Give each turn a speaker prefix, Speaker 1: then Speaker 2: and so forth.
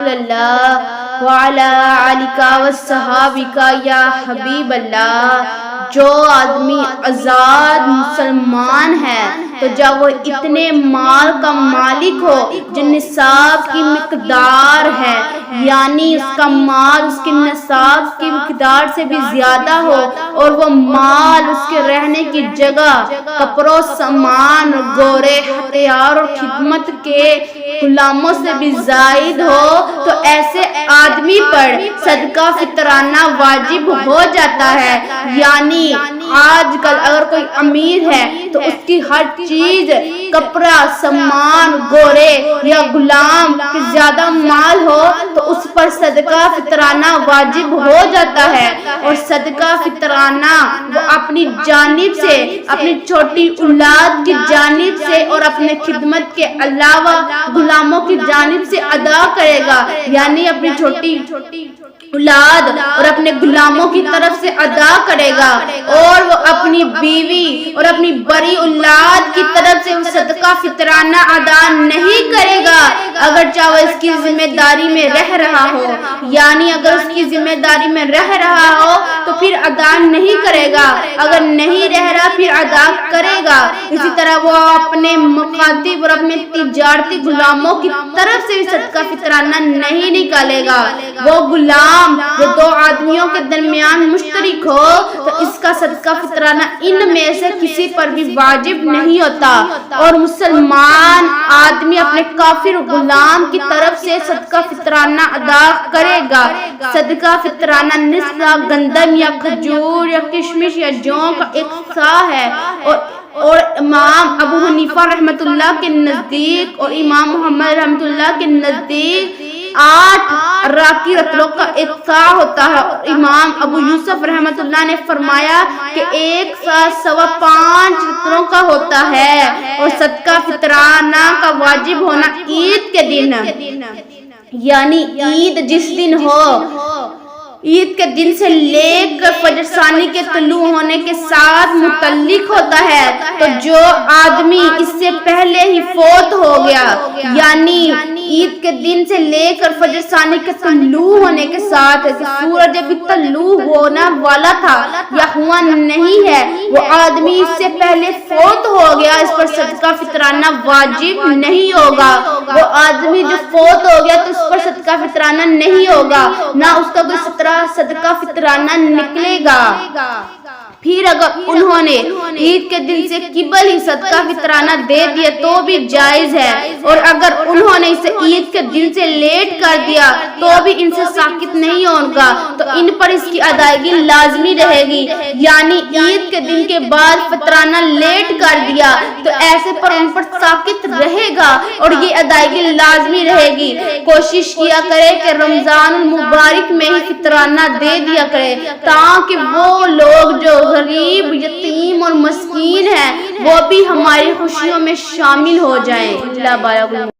Speaker 1: اللہ وعلا آلکا والصحابکا یا حبیب اللہ۔ جو آدمی آزاد مسلمان ہے تو جب وہ اتنے مال کا مالک ہو جو نصاب کی مقدار ہے، یعنی اس کا مال اس کے نصاب کی مقدار سے بھی زیادہ ہو، اور وہ مال اس کے رہنے کی جگہ، کپڑوں، سامان، گورے، ہتھیار اور خدمت کے غلاموں سے بھی زائد ہو، تو ایسے آدمی پر صدقہ فطرانہ واجب ہو جاتا ہے۔ یعنی آج کل اگر کوئی امیر ہے تو اس کی ہر چیز، کپڑا، سامان، گورے یا غلام کے زیادہ مال ہو تو اس پر صدقہ فطرانہ واجب ہو جاتا ہے، اور صدقہ فطرانہ وہ اپنی جانب سے، اپنی چھوٹی اولاد کی جانب سے اور اپنے خدمت کے علاوہ غلاموں کی جانب سے ادا کرے گا، یعنی اپنی چھوٹی اولاد اور اپنے غلاموں کی طرف سے ادا کرے گا، اور وہ اپنی بیوی اور اپنی بڑی اولاد کی طرف سے صدقہ فطرانہ ادا نہیں کرے گا، اگرچہ وہ اس کی ذمہ داری میں رہ رہا ہو۔ یعنی اگر اس کی ذمہ داری میں رہ رہا ہو تو پھر ادا نہیں کرے گا، اگر نہیں رہ رہا پھر ادا کرے گا۔ اسی طرح وہ اپنے مخاطب اور اپنے تجارتی غلاموں کی طرف سے بھی صدقہ فطرانہ نہیں نکالے گا۔ وہ غلام جو دو آدمیوں کے درمیان مشترک ہو تو اس کا صدقہ فطرانہ ان میں سے کسی پر بھی واجب نہیں ہوتا، اور مسلمان آدمی اپنے کافر غلام کی طرف سے صدقہ فطرانہ ادا کرے گا۔ صدقہ فطرانہ نصف گندم یا کھجور یا کشمش یا جو کا ایک سا ہے، اور امام ابو حنیفہ رحمۃ اللہ کے نزدیک اور امام محمد رحمۃ اللہ کے نزدیک 8 اراکی رطلوں کا ایک سا ہوتا ہے، اور امام ابو یوسف رحمۃ اللہ نے فرمایا کہ ایک سا 5.25 رطلوں کا ہوتا ہے، اور صدقہ فطرانہ کا واجب ہونا عید کے دن، یعنی عید جس دن ہو، عید کے دن سے لے کر فجر ثانی کے طلوع ہونے کے ساتھ متعلق ہوتا ہے۔ تو جو آدمی اس سے پہلے ہی فوت ہو گیا، یعنی عید کے دن سے لے کر فجر ثانی کے طلوع ہونے کے ساتھ کہ سورج ابھی طلوع ہونا والا تھا یا ہوا نہیں ہے، وہ آدمی اس سے پہلے فوت ہو گیا، اس پر صدقہ فطرانہ واجب نہیں ہوگا۔ وہ آدمی جو فوت ہو گیا تو اس پر صدقہ فطرانہ نہیں ہوگا، نہ اس کا کوئی صدقہ فطرانہ نکلے گا۔ پھر اگر انہوں نے عید کے دن سے قبل ہی صدقہ فطرانہ دے دیا تو بھی جائز ہے، اور اگر انہوں نے اسے عید کے دن سے لیٹ کر دیا تو بھی ان سے ساقط نہیں ہوگا، تو ان پر اس کی ادائیگی لازمی رہے گی۔ یعنی عید کے دن کے بعد فطرانہ لیٹ کر دیا تو ایسے پر ان پر ساقط رہے گا اور یہ ادائیگی لازمی رہے گی۔ کوشش کیا کرے کہ رمضان المبارک میں ہی فطرانہ دے دیا کرے، تاکہ وہ لوگ جو غریب، یتیم اور مسکین ہیں وہ بھی ہماری خوشیوں میں شامل ہو جائیں۔ اللہ بارک